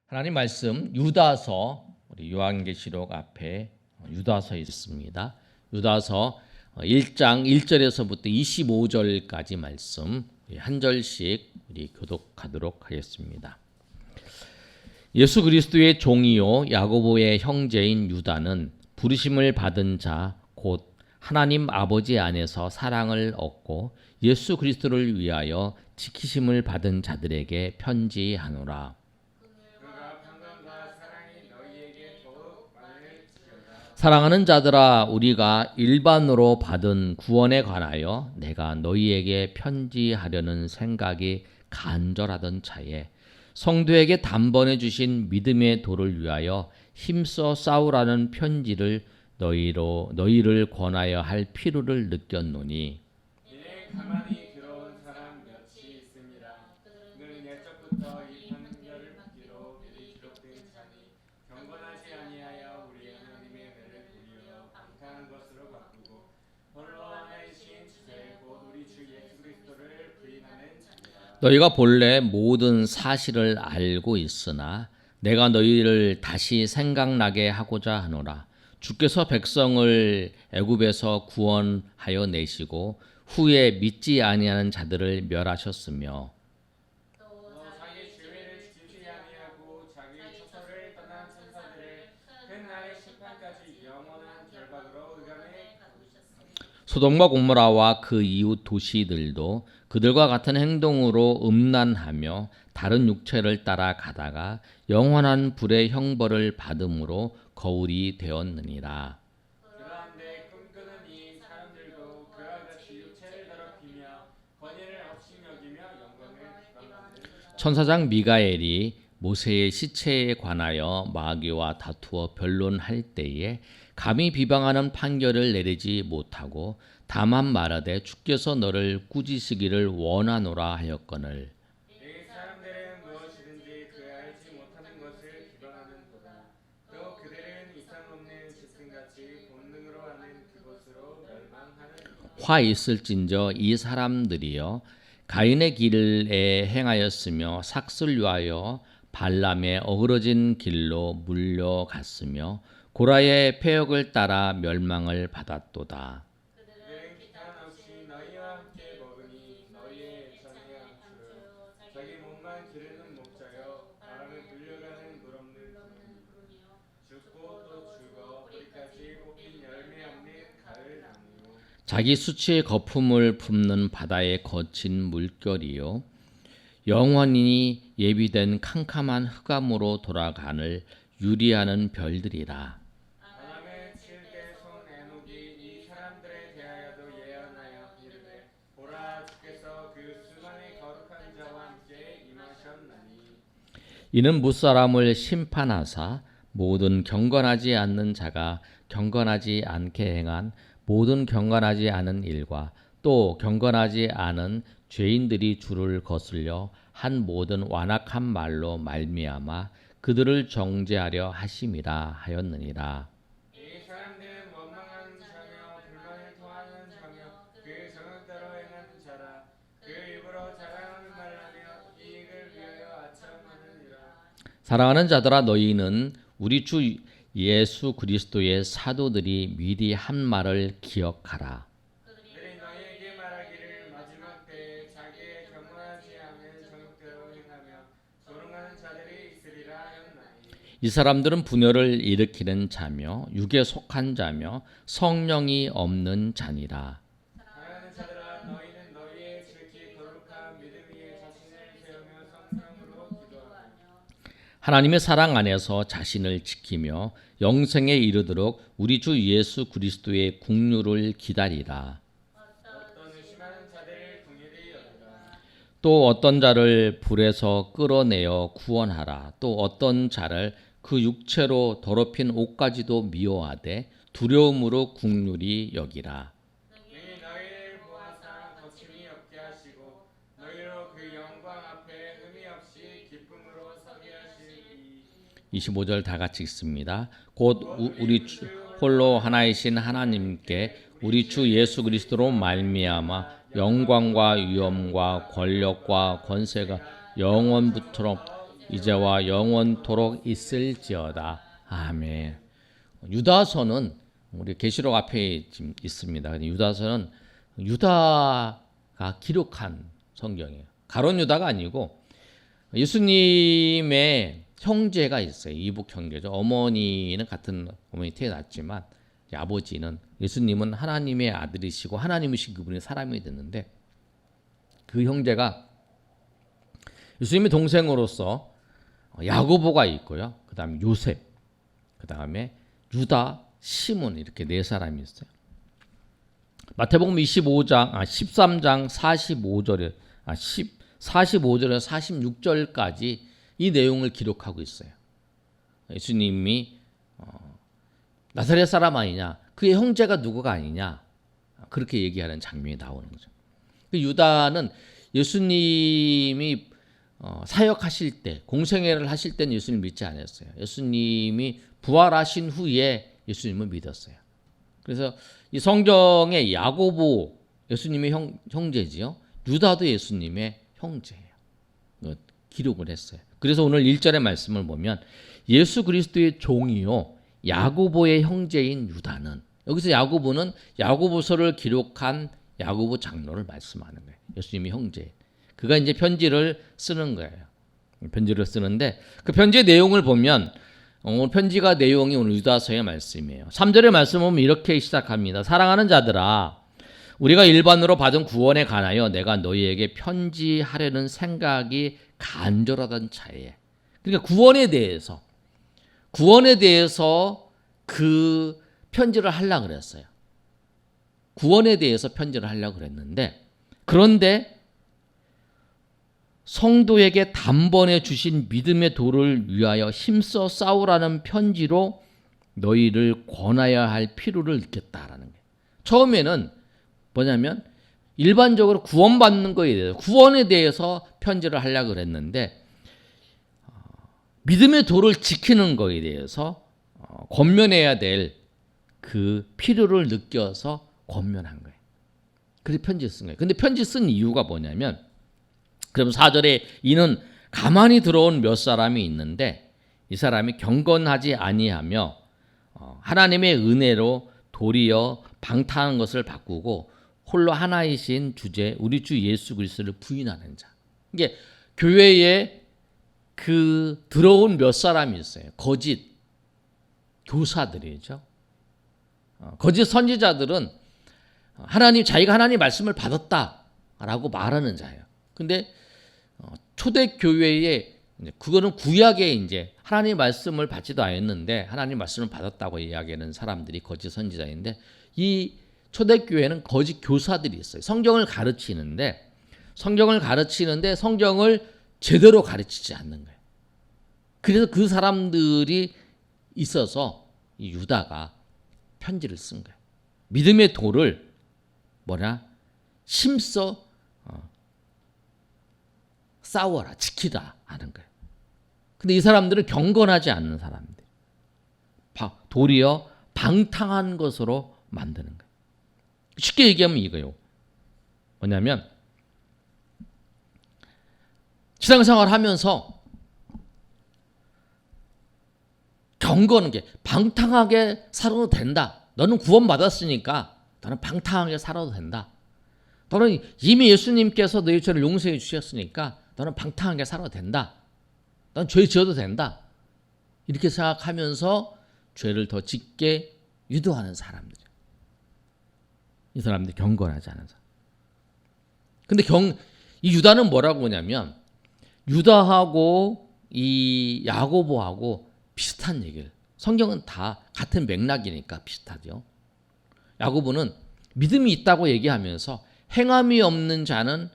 하나님 말씀 유다서 우리 요한계시록 앞에 유다서 있습니다. 유다서 1장 1절에서부터 25절까지 말씀 한 절씩 우리 교독하도록 하겠습니다. 예수 그리스도의 종이요 야고보의 형제인 유다는 부르심을 받은 자 곧 하나님 아버지 안에서 사랑을 얻고 예수 그리스도를 위하여 지키심을 받은 자들에게 편지하노라. 사랑하는 자들아, 우리가 일반으로 받은 구원에 관하여 내가 너희에게 편지하려는 생각이 간절하던 차에 성도에게 단번에 주신 믿음의 도를 위하여 힘써 싸우라는 편지를 너희를 권하여 할 필요를 느꼈노니 이내 가만히 들어온 사람 몇이 있습니다. 그는 옛적부터 이 판결을 받기로 미리 기록된 자니 경건하지 아니하여 우리 하나님의 배를 도리어 방탕한 것으로 바꾸고 홀로 하나이신 주제 곧 우리 주 예수 그리스도를 부인하는 자니라. 너희가 본래 모든 사실을 알고 있으나 내가 너희를 다시 생각나게 하고자 하노라. 주께서 백성을 애굽에서 구원하여 내시고 후에 믿지 아니하는 자들을 멸하셨으며 또 자기 죄를 지지 아니하고 자기 처소를 떠난 천사들을 큰 날의 심판까지 영원한 결박으로 의감에 가두셨습니다. 소돔과 고모라와 그 이웃 도시들도 그들과 같은 행동으로 음란하며 다른 육체를 따라 가다가 영원한 불의 형벌을 받음으로 거울이 되었느니라. 그러한데 꿈꾸는 이 사람들도 그와 같이 육체를 더럽히며 권위를 없이 여기며 영광을 비방하는 천사장 미가엘이 모세의 시체에 관하여 마귀와 다투어 변론할 때에 감히 비방하는 판결을 내리지 못하고 다만 말하되 주께서 너를 꾸짖으기를 원하노라 하였거늘 이 사람들은 무엇이든지 그 알지 못하는 것을 비방하는도다. 또 그들은 이상 없는 짐승같이 본능으로 하는 그것으로 멸망하느니라. 화 있을진저 이 사람들이여 가인의 길에 행하였으며 삭슬 위하여 발람의 어그러진 길로 물려갔으며 고라의 폐역을 따라 멸망을 받았도다. 그들은 기탄 없이 너희와 함께 먹으니 너희의 애전에 안주요 자기 몸만 기르는 목자여 바람에 불려가는 물 없는 구름이요 죽고 또 죽어 뿌리까지 뽑힌 열매 없는 가을 나무요 자기 수치의 거품을 품는 바다의 거친 물결이요 영원히 예비된 캄캄한 흑암으로 돌아가늘 유리하는 별들이라. 바람에 칠때 손 에녹이 이 사람들에 대하여도 예언하여 이르되 보라 주께서 그 수많은 거룩한 자와 함께 임하셨나니 이는 무사람을 심판하사 모든 경건하지 않는 자가 경건하지 않게 행한 모든 경건하지 않은 일과 또 경건하지 않은 죄인들이 주를 거슬려 한 모든 완악한 말로 말미암아 그들을 정죄하려 하심이라 하였느니라. 이 사람들은 원망하는 자며 불만을 토하는 자며 그 정욕대로 행하는 자라 그 입으로 자랑하는 말하며 이익을 위하여 아첨하느니라. 사랑하는 자들아 너희는 우리 주 예수 그리스도의 사도들이 미리 한 말을 기억하라. 그들이 너희에게 말하기를 마지막 때에 자기의 경건하지 않은 정욕대로 행하며 조롱하는 자들이 있으리라 하였나니 이 사람들은 분열을 일으키는 자며 육에 속한 자며 성령이 없는 자니라. 사랑하는 자들아 너희는 너희의 지극히 거룩한 믿음 위에 자신을 세우며 성령으로 기도하며 하나님의 사랑 안에서 자신을 지키며 영생에 이르도록 우리 주 예수 그리스도의 국류를 기다리라. 어떤 의심하는 자들을 긍휼히 여기라. 또 어떤 자를 불에서 끌어내어 구원하라. 또 어떤 자를 그 육체로 더럽힌 옷까지도 미워하되 두려움으로 국률이 여기라. 능히 너희를 보아사 거침이 없게 하시고 너희로 그 영광 앞에 흠이 없이 기쁨으로 서게 하시니 25절 다 같이 읽습니다. 곧 우리 주 홀로 하나이신 하나님께 우리 주 예수 그리스도로 말미암아 영광과 위엄과 권력과 권세가 영원부터 이제와 영원토록 있을지어다. 아멘. 유다서는 우리 계시록 앞에 지금 있습니다. 근데 유다서는 유다가 기록한 성경이에요. 가론 유다가 아니고 예수님의 형제가 있어요. 이복 형제죠. 어머니는 같은 어머니 태어났지만 아버지는 예수님은 하나님의 아들이시고 하나님이신 그분이 사람이 됐는데 그 형제가 예수님의 동생으로서 야고보가 있고요. 그 다음에 요셉, 그 다음에 유다, 시몬 이렇게 네 사람이 있어요. 마태복음 13장 45절에 45절에서 46절까지 이 내용을 기록하고 있어요. 예수님이 나사렛 사람 아니냐, 그의 형제가 누구가 아니냐 그렇게 얘기하는 장면이 나오는 거죠. 유다는 예수님이 사역하실 때, 공생애를 하실 때는 예수님 믿지 않았어요. 예수님이 부활하신 후에 예수님을 믿었어요. 그래서 이 성경에 야고보 예수님의 형제지요. 유다도 예수님의 형제예요. 기록을 했어요. 그래서 오늘 1절의 말씀을 보면 예수 그리스도의 종이요 야고보의 형제인 유다는, 여기서 야고보는 야고보서를 기록한 야고보 장로를 말씀하는 거예요. 예수님의 형제. 그가 이제 편지를 쓰는 거예요. 편지를 쓰는데 그 편지의 내용을 보면 오늘 편지가 내용이 오늘 유다서의 말씀이에요. 3절의 말씀 보면 이렇게 시작합니다. 사랑하는 자들아, 우리가 일반으로 받은 구원에 관하여 내가 너희에게 편지하려는 생각이 간절하던 차에, 그러니까 구원에 대해서 그 편지를 하려고 그랬어요. 구원에 대해서 편지를 하려고 그랬는데, 그런데 성도에게 단번에 주신 믿음의 도를 위하여 힘써 싸우라는 편지로 너희를 권하여야 할 필요를 느꼈다라는 거예요. 처음에는 뭐냐면 일반적으로 구원받는 거에 대해서, 구원에 대해서 편지를 하려고 그랬는데 믿음의 도를 지키는 거에 대해서 권면해야 될 그 필요를 느껴서 권면한 거예요. 그래서 편지 쓴 거예요. 근데 편지 쓴 이유가 뭐냐면, 그럼 4절에 이는 가만히 들어온 몇 사람이 있는데 이 사람이 경건하지 아니하며 하나님의 은혜로 도리어 방탕한 것을 바꾸고 홀로 하나이신 주제 우리 주 예수 그리스도를 부인하는 자. 이게 교회에 그 들어온 몇 사람이 있어요. 거짓 교사들이죠. 거짓 선지자들은 자기가 하나님 말씀을 받았다라고 말하는 자예요. 근데 초대교회에 그거는 구약에 이제 하나님 말씀을 받지도 않았는데 하나님 말씀을 받았다고 이야기하는 사람들이 거짓 선지자인데, 이 초대교회는 거짓 교사들이 있어요. 성경을 가르치는데 성경을 제대로 가르치지 않는 거예요. 그래서 그 사람들이 있어서 이 유다가 편지를 쓴 거예요. 믿음의 도를 힘써 싸워라, 지키라 하는 거예요. 근데 이 사람들은 경건하지 않는 사람들, 도리어 방탕한 것으로 만드는 거예요. 쉽게 얘기하면 이거예요. 뭐냐면 신앙생활 하면서 경건하게 방탕하게 살아도 된다. 너는 구원받았으니까 너는 방탕하게 살아도 된다. 너는 이미 예수님께서 너희 죄를 용서해 주셨으니까 너는 방탕하게 살아도 된다. 넌 죄 지어도 된다. 이렇게 생각하면서 죄를 더 짓게 유도하는 사람들. 이 사람들이 경건하지 않은 사람. 근데 이 유다는 뭐라고 하냐면, 유다하고 이 야고보하고 비슷한 얘기를, 성경은 다 같은 맥락이니까 비슷하죠. 야고보는 믿음이 있다고 얘기하면서 행함이 없는 자는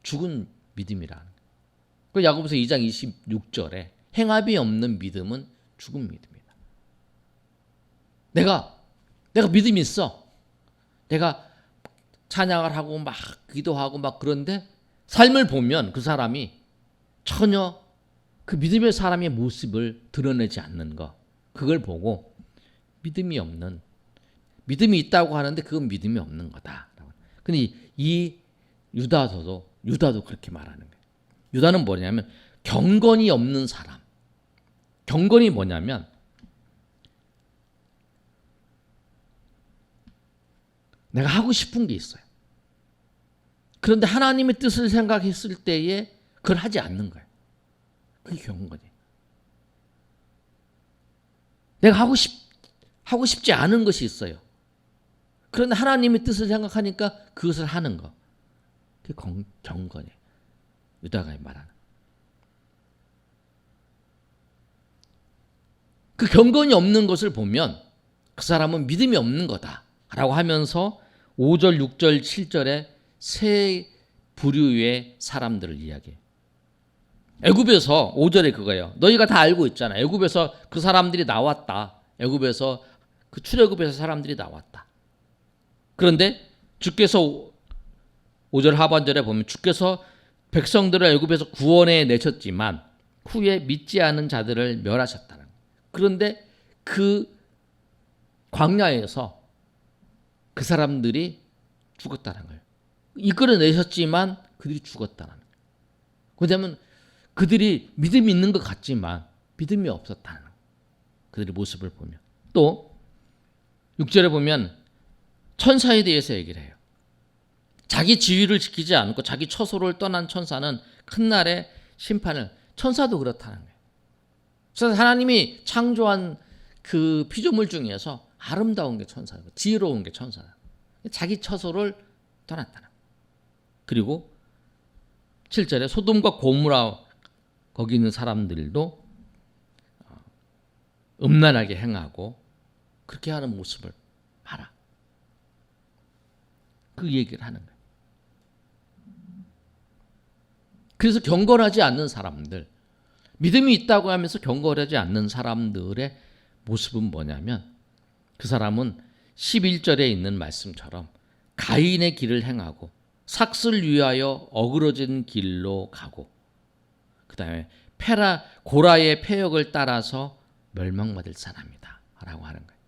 죽은 믿음이라는 거예요. 그 야고보서 2장 26절에 행함이 없는 믿음은 죽은 믿음이다. 내가 믿음이 있어. 내가 찬양을 하고 막 기도하고 막 그런데 삶을 보면 그 사람이 전혀 그 믿음의 사람의 모습을 드러내지 않는 거, 그걸 보고 믿음이 있다고 하는데 그건 믿음이 없는 거다. 근데 이 유다도 그렇게 말하는 거예요. 유다는 뭐냐면 경건이 없는 사람. 경건이 뭐냐면 내가 하고 싶은 게 있어요. 그런데 하나님의 뜻을 생각했을 때에 그걸 하지 않는 거예요. 그게 경건이에요. 내가 하고 싶지 않은 것이 있어요. 그런데 하나님의 뜻을 생각하니까 그것을 하는 거. 그게 경건이에요. 유다가 말하는. 그 경건이 없는 것을 보면 그 사람은 믿음이 없는 거다라고 하면서 5절, 6절, 7절에 세 부류의 사람들을 이야기해요. 애굽에서 5절에 그거예요. 너희가 다 알고 있잖아. 애굽에서 그 사람들이 나왔다. 애굽에서 그 출애굽에서 사람들이 나왔다. 그런데 주께서 5절 하반절에 보면 주께서 백성들을 애굽에서 구원해 내셨지만 후에 믿지 않은 자들을 멸하셨다는 거예요. 그런데 그 광야에서 그 사람들이 죽었다는 거예요. 이끌어내셨지만 그들이 죽었다는 거예요. 왜냐하면 그들이 믿음이 있는 것 같지만 믿음이 없었다는 거예요. 그들의 모습을 보면. 또 6절에 보면 천사에 대해서 얘기를 해요. 자기 지위를 지키지 않고 자기 처소를 떠난 천사는 큰 날의 심판을, 천사도 그렇다는 거예요. 그래서 하나님이 창조한 그 피조물 중에서 아름다운 게 천사예요. 지혜로운 게 천사예요. 자기 처소를 떠났다는 거예요. 그리고 7절에 소돔과 고모라 거기 있는 사람들도 음란하게 행하고 그렇게 하는 모습을 봐라. 그 얘기를 하는 거예요. 그래서 경건하지 않는 사람들, 믿음이 있다고 하면서 경건하지 않는 사람들의 모습은 뭐냐면 그 사람은 11절에 있는 말씀처럼 가인의 길을 행하고 삭슬 위하여 어그러진 길로 가고 그 다음에 고라의 패역을 따라서 멸망받을 사람이다 라고 하는 거예요.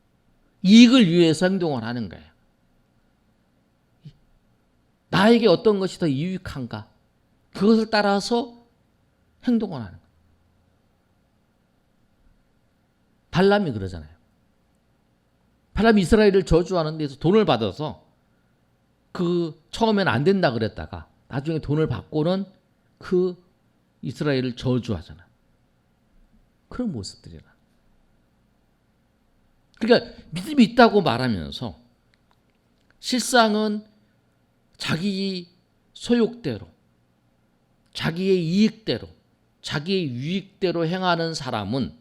이익을 위해서 행동을 하는 거예요. 나에게 어떤 것이 더 유익한가? 그것을 따라서 행동을 하는 거예요. 발람이 그러잖아요. 발람이 이스라엘을 저주하는 데서 돈을 받아서 그 처음에는 안 된다 그랬다가 나중에 돈을 받고는 그 이스라엘을 저주하잖아요. 그런 모습들이라. 그러니까 믿음이 있다고 말하면서 실상은 자기 소욕대로, 자기의 이익대로, 자기의 유익대로 행하는 사람은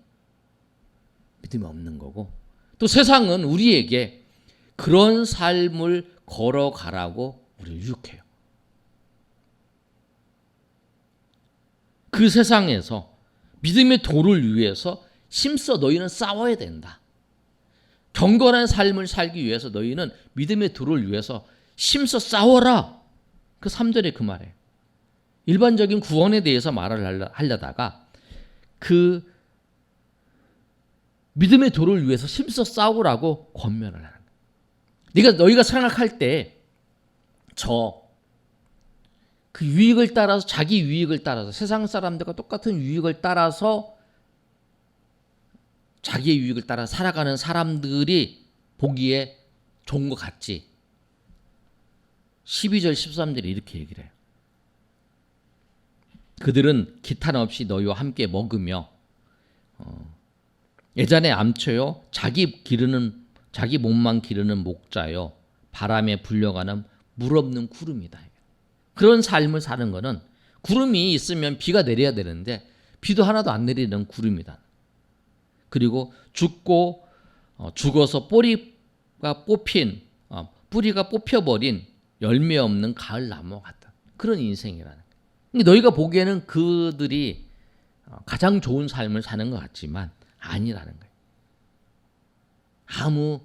믿음이 없는 거고, 또 세상은 우리에게 그런 삶을 걸어가라고 우리를 유혹해요. 그 세상에서 믿음의 도를 위해서 힘써 너희는 싸워야 된다. 경건한 삶을 살기 위해서 너희는 믿음의 도를 위해서 힘써 싸워라. 그 3절에 그 말이에요. 일반적인 구원에 대해서 말을 하려다가 그 믿음의 도를 위해서 힘써 싸우라고 권면을 하는 거예요. 너희가 생각할 때 그 유익을 따라서, 자기 유익을 따라서, 세상 사람들과 똑같은 유익을 따라서 자기의 유익을 따라 살아가는 사람들이 보기에 좋은 것 같지. 12절 13절에 이렇게 얘기를 해요. 그들은 기탄 없이 너희와 함께 먹으며 예전에 암초요 자기 몸만 기르는 목자요 바람에 불려가는 물 없는 구름이다. 그런 삶을 사는 거는 구름이 있으면 비가 내려야 되는데 비도 하나도 안 내리는 구름이다. 그리고 죽어서 뿌리가 뽑혀버린 열매 없는 가을 나무 같다. 그런 인생이라는 거예요. 너희가 보기에는 그들이 가장 좋은 삶을 사는 것 같지만 아니라는 거예요. 아무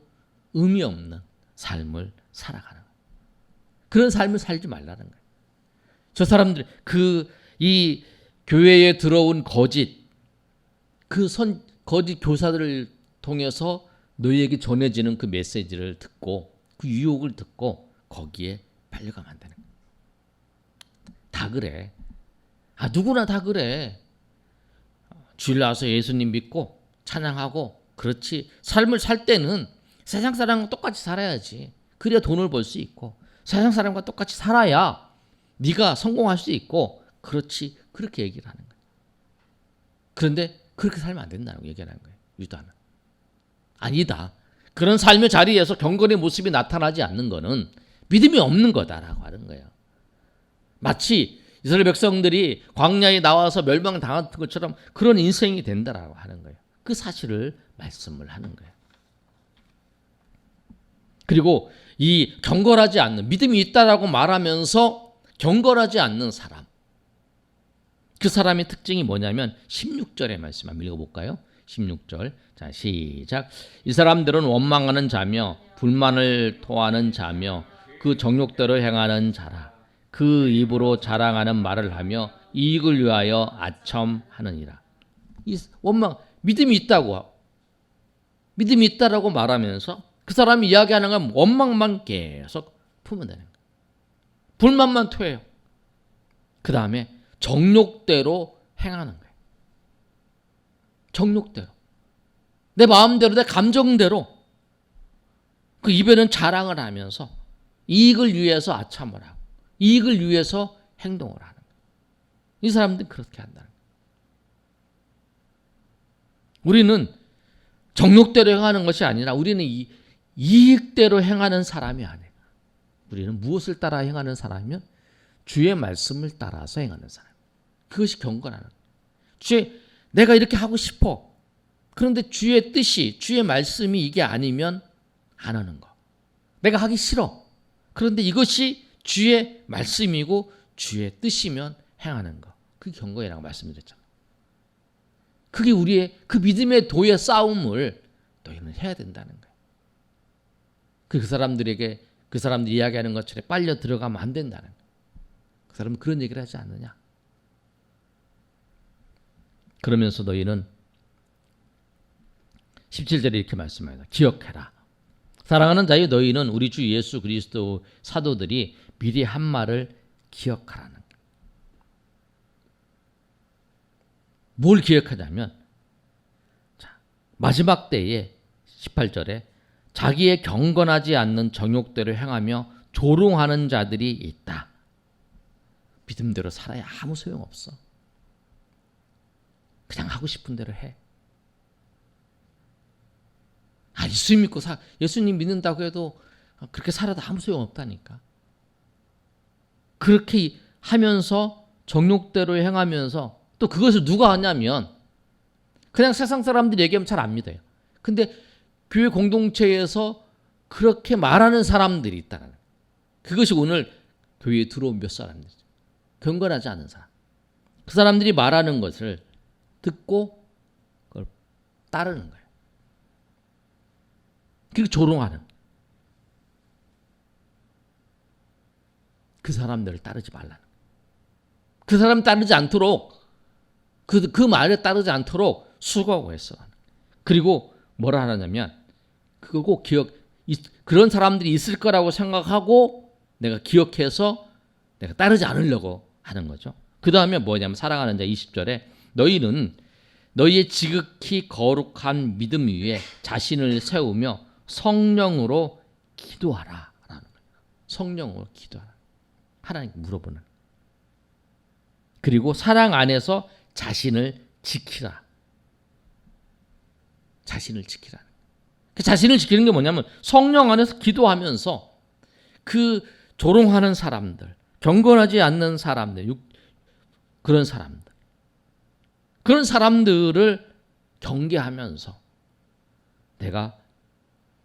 의미 없는 삶을 살아가는 거예요. 그런 삶을 살지 말라는 거예요. 저 사람들, 이 교회에 들어온 거짓 교사들을 통해서 너희에게 전해지는 그 메시지를 듣고 그 유혹을 듣고 거기에 팔려가면 안 되는 거예요. 다 그래. 누구나 다 그래. 주일 나와서 예수님 믿고 찬양하고 그렇지. 삶을 살 때는 세상 사람과 똑같이 살아야지. 그래야 돈을 벌 수 있고 세상 사람과 똑같이 살아야 네가 성공할 수 있고 그렇지. 그렇게 얘기를 하는 거예요. 그런데 그렇게 살면 안 된다고 얘기하는 거예요. 유다는. 아니다. 그런 삶의 자리에서 경건의 모습이 나타나지 않는 것은 믿음이 없는 거다라고 하는 거예요. 마치 이스라엘 백성들이 광야에 나와서 멸망당한 것처럼 그런 인생이 된다라고 하는 거예요. 그 사실을 말씀을 하는 거예요. 그리고 이 경건하지 않는, 믿음이 있다라고 말하면서 경건하지 않는 사람, 그 사람의 특징이 뭐냐면 16절의 말씀 한번 읽어볼까요? 16절. 자, 시작. 이 사람들은 원망하는 자며 불만을 토하는 자며 그 정욕대로 행하는 자라. 그 입으로 자랑하는 말을 하며 이익을 위하여 아첨하느니라. 이 원망, 믿음이 있다라고 말하면서 그 사람이 이야기하는 건 원망만 계속 품으면 되는 거예요. 불만만 토해요. 그 다음에 정욕대로 행하는 거예요. 정욕대로. 내 마음대로, 내 감정대로 그 입에는 자랑을 하면서 이익을 위해서 아첨을 하고 이익을 위해서 행동을 하는 거예요. 이 사람들은 그렇게 한다는 거예요. 우리는 정욕대로 행하는 것이 아니라 우리는 이익대로 행하는 사람이 아니에요. 우리는 무엇을 따라 행하는 사람이면 주의 말씀을 따라서 행하는 사람. 그것이 경건하는 거예요. 내가 이렇게 하고 싶어. 그런데 주의 뜻이, 주의 말씀이 이게 아니면 안 하는 거. 내가 하기 싫어. 그런데 이것이 주의 말씀이고 주의 뜻이면 행하는 거. 그게 경건이라고 말씀드렸잖아요. 그게 우리의 그 믿음의 도의 싸움을 너희는 해야 된다는 거예요. 그 사람들에게 그 사람들이 이야기하는 것처럼 빨려 들어가면 안 된다는 거예요. 그 사람은 그런 얘기를 하지 않느냐. 그러면서 너희는 17절에 이렇게 말씀합니다. 기억해라. 사랑하는 자여 너희는 우리 주 예수 그리스도 사도들이 미리 한 말을 기억하라는 거예요. 뭘 기억하냐면 마지막 때에 18절에 자기의 경건하지 않는 정욕대로 행하며 조롱하는 자들이 있다. 믿음대로 살아야 아무 소용없어. 그냥 하고 싶은 대로 해. 예수님 믿고 예수님 믿는다고 해도 그렇게 살아도 아무 소용없다니까. 그렇게 하면서 정욕대로 행하면서 또 그것을 누가 하냐면 그냥 세상 사람들이 얘기하면 잘 안 믿어요. 근데 교회 공동체에서 그렇게 말하는 사람들이 있다는 거예요. 그것이 오늘 교회에 들어온 몇 사람이죠. 경건하지 않은 사람. 그 사람들이 말하는 것을 듣고 그걸 따르는 거예요. 그리고 조롱하는. 그 사람들을 따르지 말라는 거예요. 그 사람 따르지 않도록 그 말에 따르지 않도록 수고하고 했어. 그리고 뭐라 하냐면 그거 꼭 그런 사람들이 있을 거라고 생각하고 내가 기억해서 내가 따르지 않으려고 하는 거죠. 그 다음에 뭐냐면 사랑하는 자 20절에 너희는 너희의 지극히 거룩한 믿음 위에 자신을 세우며 성령으로 기도하라 라는 거예요. 성령으로 기도하라. 하나님께 물어보는. 그리고 사랑 안에서 자신을 지키라. 자신을 지키라. 그 자신을 지키는 게 뭐냐면 성령 안에서 기도하면서 그 조롱하는 사람들, 경건하지 않는 사람들, 그런 사람들을 경계하면서 내가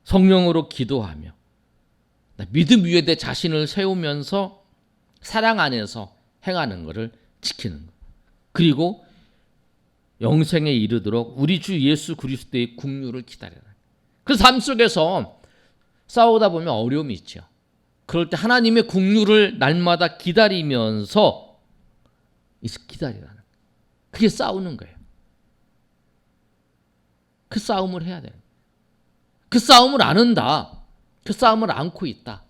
성령으로 기도하며 믿음 위에 내 자신을 세우면서 사랑 안에서 행하는 것을 지키는 것. 그리고 영생에 이르도록 우리 주 예수 그리스도의 국류를 기다려라. 그 삶 속에서 싸우다 보면 어려움이 있죠. 그럴 때 하나님의 국류를 날마다 기다리면서 기다리라는. 그게 싸우는 거예요. 그 싸움을 해야 돼요. 그 싸움을 안 한다. 그 싸움을 안고 있다.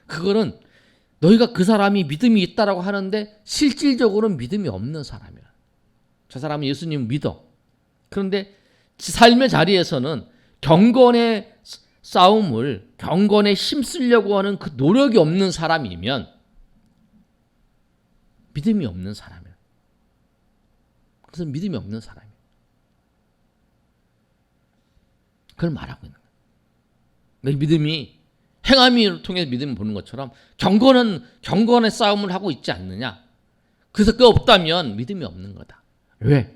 그거는 너희가 그 사람이 믿음이 있다라고 하는데 실질적으로는 믿음이 없는 사람이라. 저 사람은 예수님 믿어. 그런데 삶의 자리에서는 경건의 싸움을, 경건에 힘쓰려고 하는 그 노력이 없는 사람이면 믿음이 없는 사람이에요. 그래서 믿음이 없는 사람이에요. 그걸 말하고 있는 거예요. 내 믿음이 행함을 통해서 믿음을 보는 것처럼 경건의 싸움을 하고 있지 않느냐. 그래서 그 없다면 믿음이 없는 거다. 왜?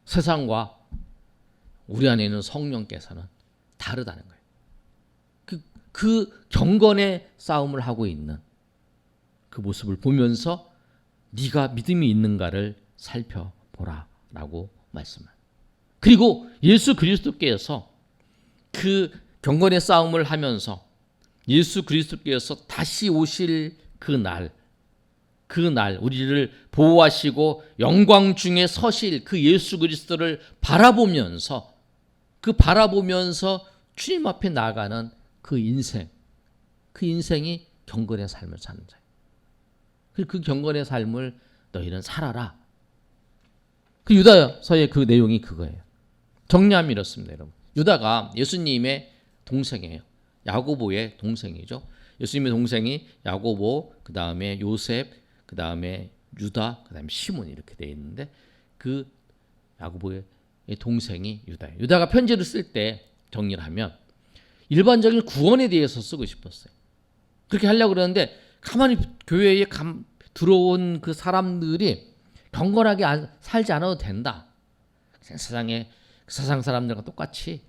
세상과 우리 안에 있는 성령께서는 다르다는 거예요. 그 경건의 싸움을 하고 있는 그 모습을 보면서 네가 믿음이 있는가를 살펴보라라고 말씀합니다. 그리고 예수 그리스도께서 그 경건의 싸움을 하면서 예수 그리스도께서 다시 오실 그 날 우리를 보호하시고 영광 중에 서실 그 예수 그리스도를 바라보면서 주님 앞에 나아가는 그 인생이 경건의 삶을 사는 자예요. 그 경건의 삶을 너희는 살아라. 그 유다서의 그 내용이 그거예요. 정리하면 이렇습니다, 여러분. 유다가 예수님의 동생이에요. 야고보의 동생이죠. 예수님의 동생이 야고보, 그 다음에 요셉, 그 다음에 유다, 그 다음에 시몬 이렇게 되어 있는데 그 야고보의 동생이 유다예요. 유다가 편지를 쓸 때 정리를 하면 일반적인 구원에 대해서 쓰고 싶었어요. 그렇게 하려고 그러는데 가만히 교회에 들어온 그 사람들이 경건하게 살지 않아도 된다. 세상 사람들과 똑같이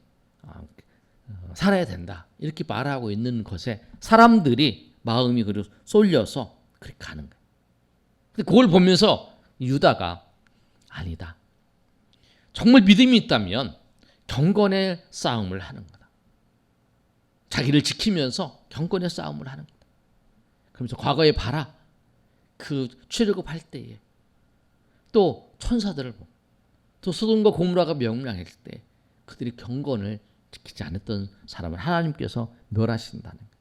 살아야 된다. 이렇게 말하고 있는 것에 사람들이 마음이 그리고 쏠려서 그렇게 가는 거예요. 근데 그걸 보면서 유다가 아니다. 정말 믿음이 있다면 경건의 싸움을 하는 거다. 자기를 지키면서 경건의 싸움을 하는 거다. 그러면서 과거에 봐라. 그 출애굽할 때에 또 천사들을 보고 또 소돔과 고모라가 멸망했을 때 그들이 경건을 지키지 않았던 사람을 하나님께서 멸하신다는 거예요.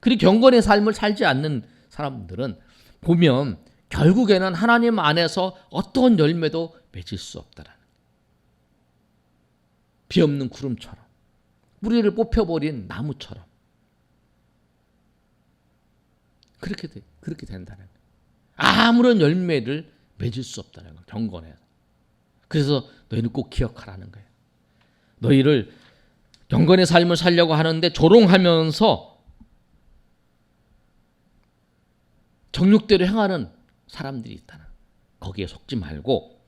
그리고 경건의 삶을 살지 않는 사람들은 보면 결국에는 하나님 안에서 어떤 열매도 맺을 수 없다라는 거예요. 비 없는 구름처럼 뿌리를 뽑혀버린 나무처럼 그렇게 된다는 거예요. 아무런 열매를 맺을 수 없다는 거예요. 경건에. 그래서 너희는 꼭 기억하라는 거예요. 너희를 경건의 삶을 살려고 하는데 조롱하면서 정욕대로 행하는 사람들이 있다는 거기에 속지 말고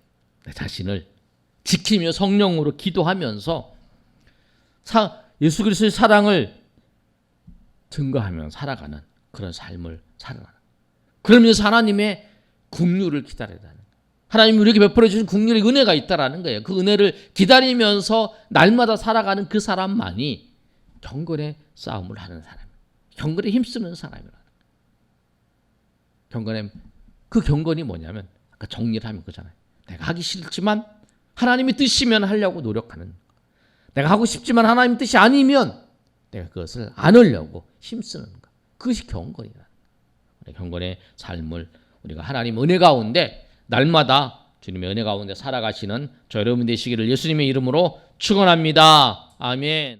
내 자신을 지키며 성령으로 기도하면서 예수 그리스도의 사랑을 증거하며 살아가는 그런 삶을 살아가는. 그러면서 하나님의 긍휼을 기다려야 하는. 하나님이 우리에게 베풀어 주신 긍휼의 은혜가 있다라는 거예요. 그 은혜를 기다리면서 날마다 살아가는 그 사람만이 경건의 싸움을 하는 사람, 경건에 힘쓰는 사람이라는 거예요. 그 경건이 뭐냐면 아까 정리를 하면 그잖아요. 내가 하기 싫지만 하나님의 뜻이면 하려고 노력하는 거. 내가 하고 싶지만 하나님의 뜻이 아니면 내가 그것을 안 하려고 힘쓰는 거. 그것이 경건이다. 경건의 삶을 우리가 하나님 은혜 가운데 날마다 주님의 은혜 가운데 살아가시는 저 여러분 되시기를 예수님의 이름으로 축원합니다. 아멘.